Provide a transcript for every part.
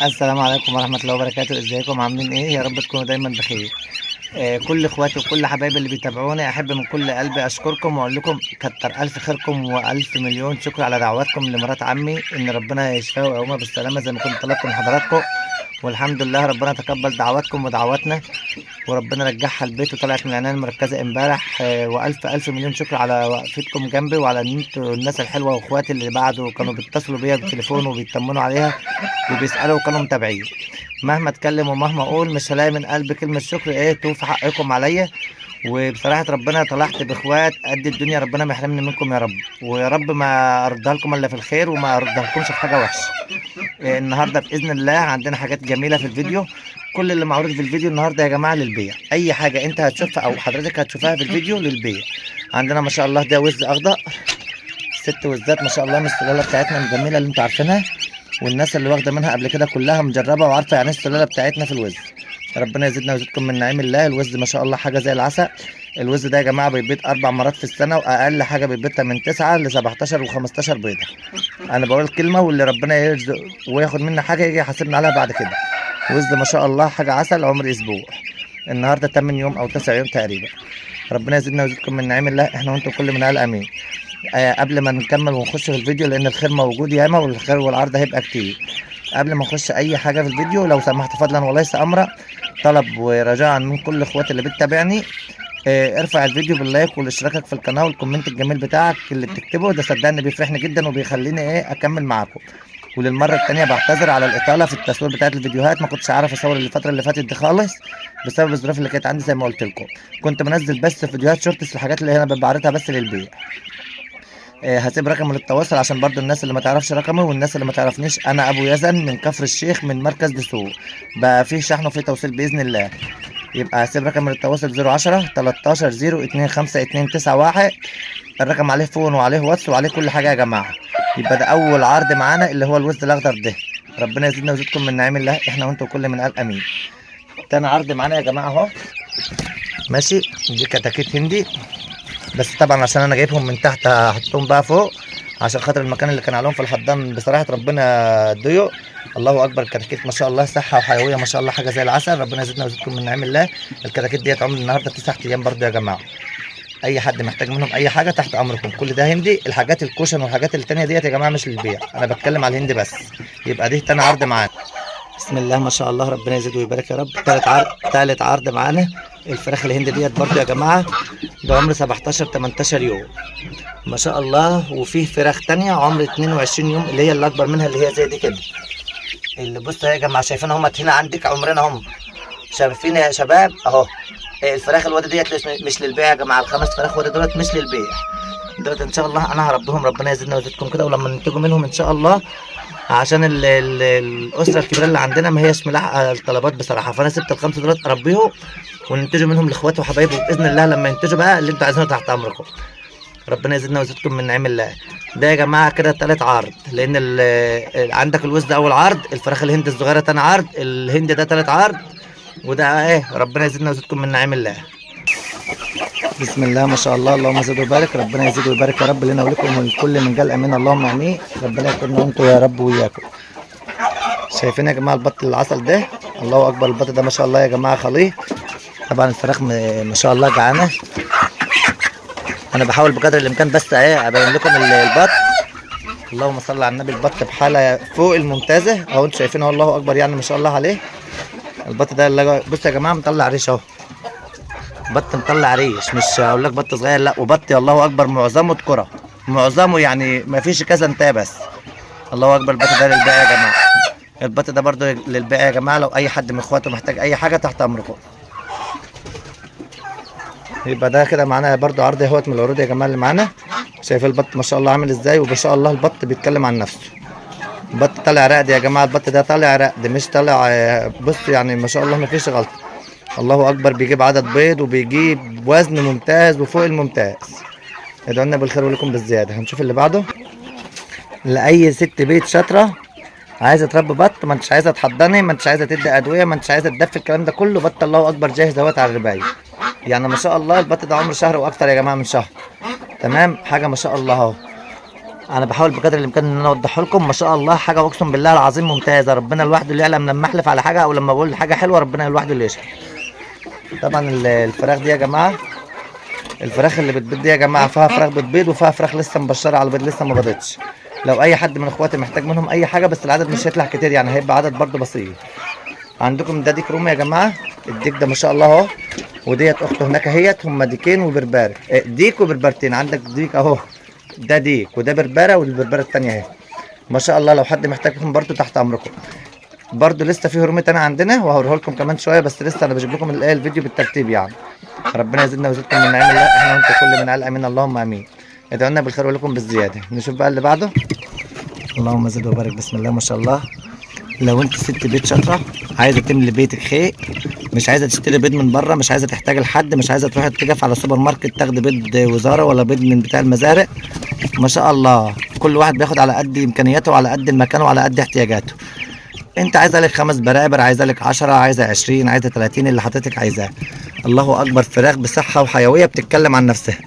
السلام عليكم ورحمة الله وبركاته. ازيكم عاملين ايه؟ يا رب تكونوا دايما بخير. كل اخواتي وكل حبايبي اللي بيتابعوني احب من كل قلبي اشكركم واقول لكم كتر الف خيركم والف مليون شكر على دعواتكم لمرات عمي ان ربنا يشفيها ويقومها بالسلامة زي ما كنت طلبت من حضراتكم. والحمد لله ربنا تقبل دعواتكم ودعواتنا وربنا رجعها البيت وطلعت من العناية المركزة امبارح. والف الف مليون شكر على وقفتكم جنبي وعلى ان انتوا الناس الحلوة واخواتي اللي بعده كانوا بيتصلوا بيا بالتليفون وبيطمنوا عليها وبيسألوا وكانوا متابعين. مهما اتكلم ومهما اقول مش هلاقي من قلبي كلمة شكر ايه توفي حقكم عليا. وبصراحة ربنا طلعت باخوات قد الدنيا، ربنا ما يحرمني منكم يا رب، ويا رب ما اردها لكم الا في الخير وما اردها لكمش في حاجة وحشة. النهارده باذن الله عندنا حاجات جميله في الفيديو. كل اللي معروض في الفيديو النهارده يا جماعه للبيع، اي حاجه انت هتشوفها او حضرتك هتشوفها في الفيديو للبيع. عندنا ما شاء الله ده وز اخضر، ست وزات ما شاء الله من السلاله بتاعتنا الجميله اللي انتوا عارفينها، والناس اللي واخده منها قبل كده كلها مجربه وعارفه يعني السلاله بتاعتنا في الوز. ربنا يزيدنا ويزيدكم من نعيم الله. الوز ما شاء الله حاجه زي العسل. الوز ده يا جماعه بيبيض 4 مرات في السنه، واقل حاجه بيبيضها من 9 ل 17 و15 بيضه. انا بقول كلمه واللي ربنا يرزق وياخد منا حاجه يجي يحاسبنا عليها بعد كده. وز ما شاء الله حاجه عسل عمر اسبوع. النهارده 8 يوم او 9 يوم تقريبا. ربنا يزيدنا ويزيدكم من نعيم الله احنا وانتم كل من اهل امين. قبل ما نكمل ونخش في الفيديو لان الخير موجود ياما والخير والعرض هيبقى كتير. قبل ما نخش اي حاجه في الفيديو لو سمحت فضلا وليس امرا، طلب ورجاء من كل اخواتي اللي بتتابعني، ارفع الفيديو باللايك والاشتراك في القناه والكومنت الجميل بتاعك اللي بتكتبه ده صدقني بيفرحني جدا وبيخليني اكمل معاكم. وللمره الثانيه بعتذر على الاطاله في التصوير بتاعت الفيديوهات، ما كنتش عارف اصور الفتره اللي فاتت دي خالص بسبب الظروف اللي كانت عندي زي ما قلت لكم. كنت منزل بس فيديوهات شورتس الحاجات اللي انا بعرضها بس للبيع. هسيب رقمي للتواصل عشان برضو الناس اللي ما تعرفش رقمي والناس اللي ما تعرفنيش، انا ابو يزن من كفر الشيخ من مركز دسوق، بقى فيه شحن وفيه توصيل باذن الله. يبقى هسيب رقم للتواصل 010 13 02 5291. الرقم عليه فون وعليه واتس وعليه كل حاجه يا جماعه. يبقى ده اول عرض معانا اللي هو الوز الاخضر ده. ربنا يزيدنا ويزيدكم من نعيم الله احنا وانتم كل من قال امين. تاني عرض معانا يا جماعه اهو ماشي. دي كتاكيت هندي، بس طبعا عشان انا جايبهم من تحت هحطهم بقى فوق عشان خاطر المكان اللي كان عليهم في الحضان بصراحه ربنا ضيق. الله اكبر. الكتاكيت ما شاء الله صحه وحيويه ما شاء الله حاجه زي العسل. ربنا يزيدنا ويزيدكم من نعيم الله. الكتاكيت ديت عمر النهارده 9 ايام برضو يا جماعه. اي حد محتاج منهم اي حاجه تحت امركم. كل ده هندي. الحاجات الكوشن والحاجات التانيه ديت يا جماعه مش للبيع، انا بتكلم على الهندي بس. يبقى دي تاني عرض معانا. بسم الله ما شاء الله ربنا يزيد ويبارك يا رب. تالت عرض معانا الفراخ الهندي ديت برضو يا جماعه بعمر 17 18 يوم ما شاء الله. وفيه فراخ تانية عمر 22 يوم اللي هي اللي اكبر منها اللي هي زي دي كده. اللي بصوا يا جماعه شايفين هم هنا عندك عمرنا هم شايفين يا شباب اهو. الفراخ الواد ديت مش للبيع يا جماعه. الخمس فراخ واد دولت مش للبيع. دولت ان شاء الله انا هربيهم ربنا يزيدنا ويزيدكم كده ولما ننتجوا منهم ان شاء الله عشان الاسره الكبيره اللي عندنا ما هيش ملاحقه الطلبات بصراحه، فانا سبت الخمسه دولت اربيهم وننتجوا منهم لاخواتي وحبايبي باذن الله. لما ينتجوا بقى اللي انتوا عايزينه تحت امركم. ربنا يزيدنا ويزيدكم من نعيم الله. ده يا جماعه كده تالت عرض لان عندك الوز ده اول عرض، الفراخ الهند الصغيره تاني عرض، الهند ده تالت عرض، وده ربنا يزيدنا ويزيدكم من نعيم الله. بسم الله ما شاء الله اللهم زد وبارك. ربنا يزيد ويبارك يا رب لنا ولكم والكل من قال امين اللهم امين. ربنا يكرمنا انتوا يا رب وياكم. شايفين يا جماعه البط العسل ده الله اكبر. البط ده ما شاء الله يا جماعه خليه. طبعا الفراخ ما شاء الله جعانه. انا بحاول بقدر الامكان بس ابين لكم البط. اللهم صل على النبي. البط بحاله فوق الممتازه اهو انتوا شايفين اهو الله اكبر يعني ما شاء الله عليه. البط ده بصوا يا جماعه مطلع ريش اهو. بط مطلع ريش مش هقول لك بط صغير لا. وبط الله اكبر معظمه ذكره معظمه يعني ما فيش كذا انتهى بس. الله اكبر. البط ده للبيع يا جماعه. البط ده برضو للبيع يا جماعه لو اي حد من اخواته محتاج اي حاجه تحت امركم. يبقى ده كده معانا برضو عرض اهوت من العروض يا جماعه اللي معانا. شايف البط ما شاء الله عامل ازاي وما شاء الله البط بيتكلم عن نفسه. البط طالع رقد يا جماعه. البط ده طالع رقد مش طالع بص يعني ما شاء الله ما فيش غلطه. الله اكبر. بيجيب عدد بيض وبيجيب وزن ممتاز وفوق الممتاز. ادعوا لنا بالخير ولكم بالزياده. هنشوف اللي بعده. لاي ست بيت شاطره عايزه تربي بط، ما انتش عايزه تحضني، ما انتش عايزه تدي ادويه، ما انتش عايزه تدفي الكلام ده كله، بط الله اكبر جاهز اهوت على الربايه. يعني ما شاء الله البط ده عمره شهر واكتر يا جماعه من شهر. تمام حاجه ما شاء الله اهو. انا بحاول بقدر الامكان ان انا اوضحه لكم. ما شاء الله حاجه اقسم بالله العظيم ممتازه، ربنا لوحده اللي يعلم لما احلف على حاجه او لما بقول حاجه حلوه، ربنا لوحده اللي يشهد. طبعا الفراخ دي يا جماعه، الفراخ اللي بتبيض دي يا جماعه فيها فراخ بتبيض وفيها فراخ لسه مبشره على البيض لسه ما بيضتش. لو اي حد من اخواتي محتاج منهم اي حاجه، بس العدد مش هيطلع كتير يعني، هيبقى عدد برده بسيط. عندكم ده ديك رومي يا جماعه، الديك ده ما شاء الله اهو، وديت اخته هناك اهيت، هما ديكين وبرباره، ديك وبربرتين. عندك ديك اهو، ده ديك وده بربره، والبربره التانيه اهي ما شاء الله. لو حد محتاجهم برده تحت امركم. برده لسه في هرمي تاني عندنا وهوريه لكم كمان شويه، بس لسه انا بجيب لكم الفيديو بالترتيب يعني. ربنا يزيدنا ويزيدكم من نعم الله، احنا وانتم كل من قال امين اللهم امين. ادعوا لنا بالخير ولكم بالزياده. نشوف بقى اللي بعده. اللهم زد وبارك، بسم الله ما شاء الله. لو انت ست بيت شاطره عايزه تملي بيتك خير، مش عايزه تشتري بيض من بره، مش عايزه تحتاج لحد، مش عايزه تروحي تقف على سوبر ماركت تاخدي بيض وزاره ولا بيض من بتاع المزارع، ما شاء الله كل واحد بياخد على قد امكانياته وعلى قد المكان وعلى قد احتياجاته. انت عايزه لك 5 برابر، عايزه لك 10، عايزه 20، عايزه 30، اللي حضرتك عايزاه. الله اكبر، فراخ بصحه وحيويه بتتكلم عن نفسها.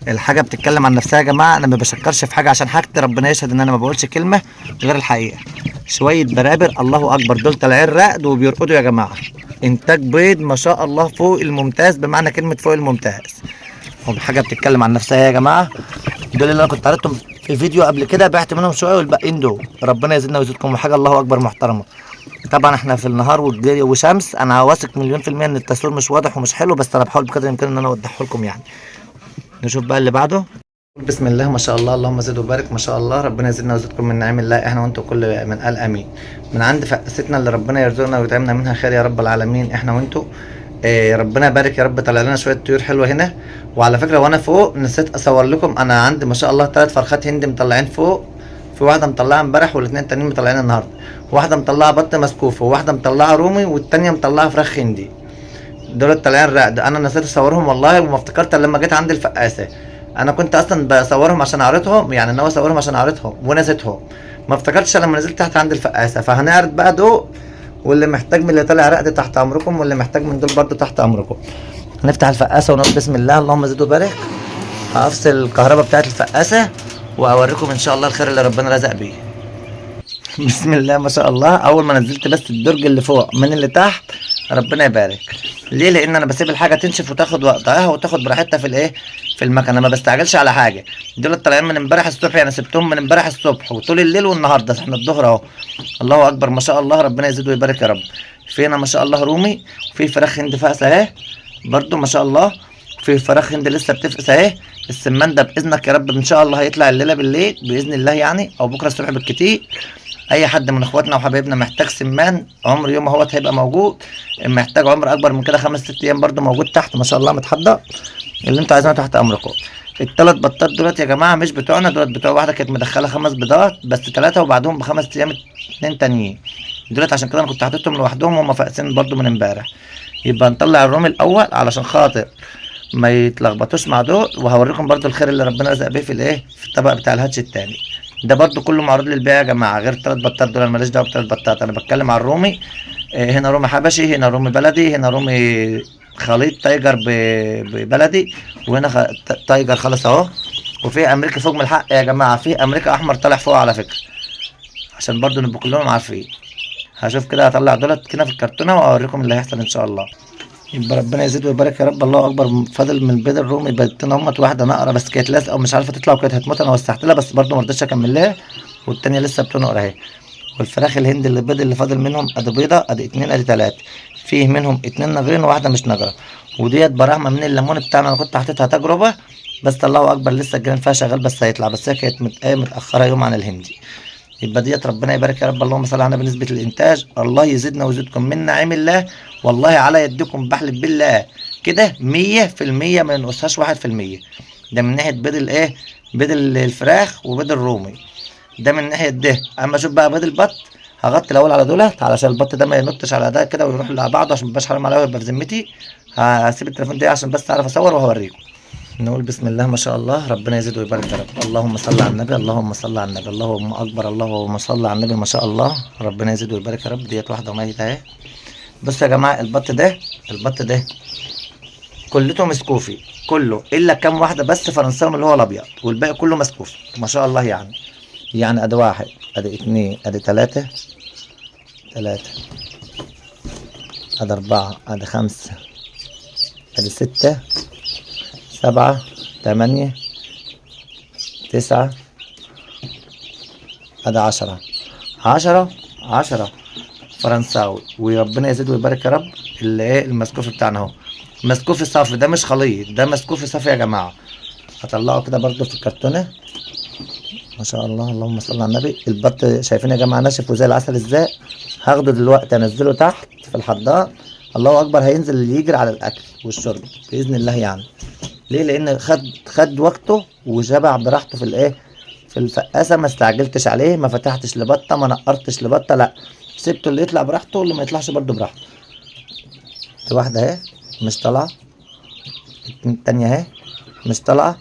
الحاجه بتتكلم عن نفسها يا جماعه. انا ما بشكرش في حاجه عشان حاجتي ربنا يشهد ان انا ما بقولش كلمه غير الحقيقه. شويه برابر الله اكبر، دول طالعين رقد وبيرقدوا يا جماعه. انتاج بيض ما شاء الله فوق الممتاز، بمعنى كلمه فوق الممتاز. حاجه بتتكلم عن نفسها يا جماعه. دول اللي انا كنت عرضتهم في فيديو قبل كده، بعت منهم شويه والباقيين دول ربنا يزيدنا ويزيدكم. وحاجه الله اكبر محترمه. طبعا احنا في النهار والجري وشمس، انا واثق مليون في الميه ان التصوير مش واضح ومش حلو، بس انا بحاول بقدر الامكان ان انا اوضحه لكم يعني. نشوف بقى اللي بعده. بسم الله ما شاء الله، اللهم زد وبارك ما شاء الله. ربنا يزيدنا ويزيدكم من نعم الله، احنا وانتم كل من قال امين. من عند فقستنا اللي ربنا يرزقنا ويطعمنا منها خير يا رب العالمين، احنا وانتم. ربنا يبارك يا رب. طلع لنا شويه طيور حلوه هنا. وعلى فكره وانا فوق نسيت اصور لكم، انا عندي ما شاء الله 3 فرخات هندي مطلعين فوق. في واحده مطلعه امبارح والاثنين التانيين مطلعين النهارده. واحده مطلعه بط مسكوف، وواحده مطلعه رومي، والتانيه مطلعه فراخ هندي. دول طالعين رقد. انا نسيت اصورهم والله، وما افتكرت لما جيت عند الفقاسه. انا كنت اصلا بصورهم عشان اعرضهم، يعني ناوي اصورهم عشان اعرضهم ونسيتهم. ما افتكرتش لما نزلت تحت عند الفقاسه. فهنعرض بقى دول، واللي محتاج من اللي طالع رقد تحت امركم، واللي محتاج من دول برده تحت امركم. هنفتح الفقاسه ونقول بسم الله اللهم زد وبارك. هفصل الكهرباء بتاعت الفقاسه واوريكم ان شاء الله الخير اللي ربنا رزق بيه. بسم الله ما شاء الله. اول ما نزلت بس الدرج اللي فوق من اللي تحت، ربنا يبارك. ليه؟ لان انا بسيب الحاجه تنشف وتاخد وقتها وتاخد براحتها في الايه، في المكنه. ما بستعجلش على حاجه. دول طالعين من امبارح الصبح، يعني سبتهم من امبارح الصبح وطول الليل والنهارده احنا الظهر اهو. الله اكبر ما شاء الله، ربنا يزيد ويبارك يا رب. في هنا ما شاء الله رومي، وفي فراخ هند فاقس اهي برده ما شاء الله، وفي فراخ هند لسه بتفقس اهي. السمان ده باذنك يا رب ان شاء الله هيطلع الليله بالليل باذن الله يعني، او بكره الصبح بالكتير. اي حد من اخواتنا وحبايبنا محتاج سمان عمر يوم اهوت هيبقى موجود. محتاج عمر اكبر من كده 5 6 ايام برده موجود تحت ما شاء الله متحضر. اللي انتوا عايزينه تحت امركم. الثلاث بطات دولت يا جماعه مش بتوعنا، دولت بتوع واحده كانت مدخله 5 بيضات بس 3، وبعدهم ب5 ايام 2 تانيين. دولت عشان كده انا كنت حاططهم لوحدهم وهم فاقسين برده من امبارح. يبقى نطلع الرومي الاول علشان خاطر ما يتلخبطوش مع دول، وهوريكم برده الخير اللي ربنا رزق بيه في الايه، في الطبق بتاع الهاتش التاني. ده برضو كله معروض للبيع يا جماعه، غير 3 بطات دول. انا ماليش دعوه ب3 بطات، انا بتكلم على الرومي. هنا رومي حبشي، هنا رومي بلدي، هنا رومي خليط تايجر ببلدي، وهنا تايجر خالص اهو. وفي امريكا فوق من الحق يا جماعه، في امريكا احمر طالع فوق على فكره، عشان برضو نبقى كلهم عارفين. هشوف كده هطلع دولت كده في الكرتونه واوريكم اللي هيحصل ان شاء الله. يبقى ربنا يزيد ويبارك يا رب. الله اكبر. فاضل من بيض الرومي بيضتين همت، واحده نقره بس كانت لازقه ومش عارفه تطلع وكانت هتموت، انا وسعت لها بس برضه ما رضيتش اكمل لها، والتانيه لسه بتنقر اهي. والفراخ الهند اللي البيض اللي فاضل منهم ادي بيضه، ادي 2 ادي 3، فيه منهم 2 ناجرين وواحده مش ناجره. وديت براحمه من الليمون بتاعنا، انا كنت حاططها تجربه بس الله اكبر لسه الجيران فيها شغال بس هيطلع، بس هي كانت متاخره يوم عن الهندي. يبقى ديت ربنا يبارك يا رب. اللهم صل على النبي. نسبة الإنتاج الله يزيدنا ويزيدكم من نعم الله، والله على يدكم بحلف بالله كده 100% ما ينقصهاش 1%. ده من ناحية بيض الإيه؟ بيض الفراخ وبيض الرومي، ده من ناحية ده. أما أشوف بقى بيض البط، هغطي الأول على دولت علشان البط ده ما ينطش على ده كده ويروح على بعضه، عشان ميبقاش حرام عليا ويبقى في ذمتي. هسيب التليفون ده عشان بس أعرف أصور وهوريكم. نقول بسم الله ما شاء الله. ربنا يزيد ويبارك يا رب. اللهم صل على النبي، اللهم صل على النبي، اللهم اكبر، اللهم صل على النبي ما شاء الله. ربنا يزيد ويبارك يا رب. ديت واحده ميته اهي. بصوا يا جماعه البط ده، البط ده كلته مسكوفي. كله الا كام واحده بس فرنساوي اللي هو الابيض، والباقي كله مسكوف ما شاء الله يعني. يعني ادي واحد، ادي اتنين، ادي تلاته، ادي اربعه، ادي خمسه، ادي سته، سبعه، تمانيه، تسعه، ادي عشره، عشره فرنساوي. وربنا يزيد ويبارك يا رب. اللي ايه المسكوف بتاعنا اهو، مسكوف صافي، ده مش خليط، ده مسكوف صافي يا جماعه. هطلعه كده برضو في الكرتونه. ما شاء الله، اللهم صل على النبي. البط شايفين يا جماعه ناشف وزي العسل ازاي. هاخده دلوقتي انزله تحت في الحضان. الله اكبر، هينزل يجري على الاكل والشرب باذن الله يعني. ليه؟ لان خد وقته وشبع براحته في الايه، في الفقاسه. ما استعجلتش عليه، ما فتحتش لبطه، ما نقرتش لبطه، لا، سبته اللي يطلع براحته واللي ما يطلعش برضه براحته. دي واحده اهي مش طالعه، التانيه اهي مش طالعه.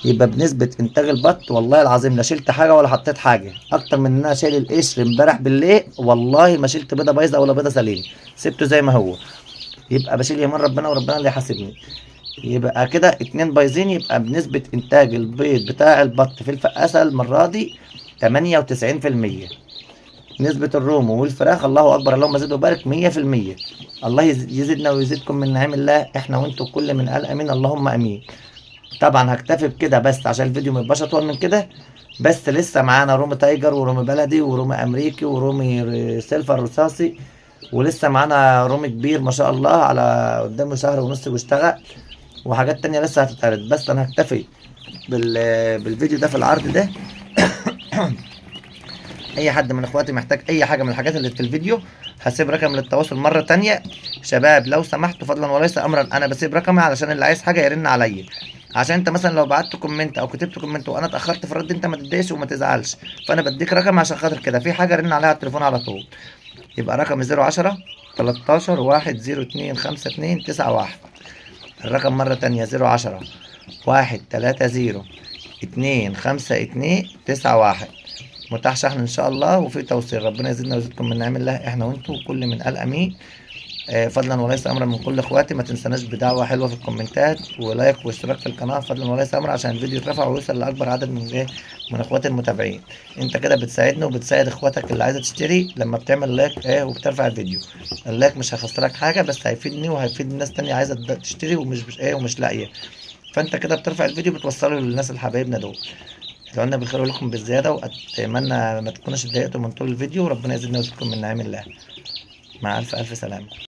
يبقى بنسبة انتاج البط والله العظيم لا شلت حاجة ولا حطيت حاجة، اكتر من ان انا شايل القشر امبارح بالليل. والله ما شلت بيضة بايظة ولا بيضة سليمة، سبته زي ما هو. يبقى بشيل يمين ربنا وربنا اللي يحاسبني. يبقى كده اتنين بايظين. يبقى بنسبة انتاج البيض بتاع البط في الفقاسة المرة دي 98%. نسبة الروم والفراخ الله اكبر اللهم زد وبارك 100%. الله يزيدنا ويزيدكم من نعم الله احنا وانتم كل من قال امين اللهم امين. طبعا هكتفي بكده بس عشان الفيديو ما يبقاش اطول من كده. بس لسه معانا رومي تايجر ورومي بلدي ورومي امريكي ورومي سيلفر رصاصي، ولسه معانا رومي كبير ما شاء الله على قدامه شهر ونص واشتغل، وحاجات تانية لسه هتتعرض. بس انا هكتفي بالفيديو ده في العرض ده. اي حد من اخواتي محتاج اي حاجه من الحاجات اللي في الفيديو هسيب رقم للتواصل مره تانية. شباب لو سمحتوا فضلا وليس امرا، انا بسيب رقمي علشان اللي عايز حاجه يرن عليا. عشان انت مثلا لو بعت كومنت او كتبت كومنت وانا اتاخرت في الرد انت ما تتضايقش وما تزعلش، فانا بديك رقم عشان خاطر كده في حاجه رن عليها على التليفون على طول. يبقى رقم 010 13 102 52 91. الرقم مره تانية 010 130 252 91. متاح شحن ان شاء الله وفي توصيل. ربنا يزيدنا ويزيدكم من نعم الله احنا وانتم وكل من قال امين. فضلا وليس امرا من كل اخواتي، ما تنسناش بدعوه حلوه في الكومنتات ولايك واشتراك في القناه فضلا وليس امرا عشان الفيديو يترفع ويوصل لاكبر عدد من من اخواتي المتابعين. انت كده بتساعدني وبتساعد اخواتك اللي عايزه تشتري لما بتعمل لايك وبترفع الفيديو. اللايك مش هيخسرك حاجه بس هيفيدني وهيفيد الناس تانية عايزه تشتري ومش لاقيه. فانت كده بترفع الفيديو بتوصله للناس الحبايبنا دول. اتمنى بالخير لكم بالزياده، واتمنى ما تكونوش اتضايقتوا من طول الفيديو. وربنا يزيدنا ويزيدكم من نعم الله. مع الف الف سلامه.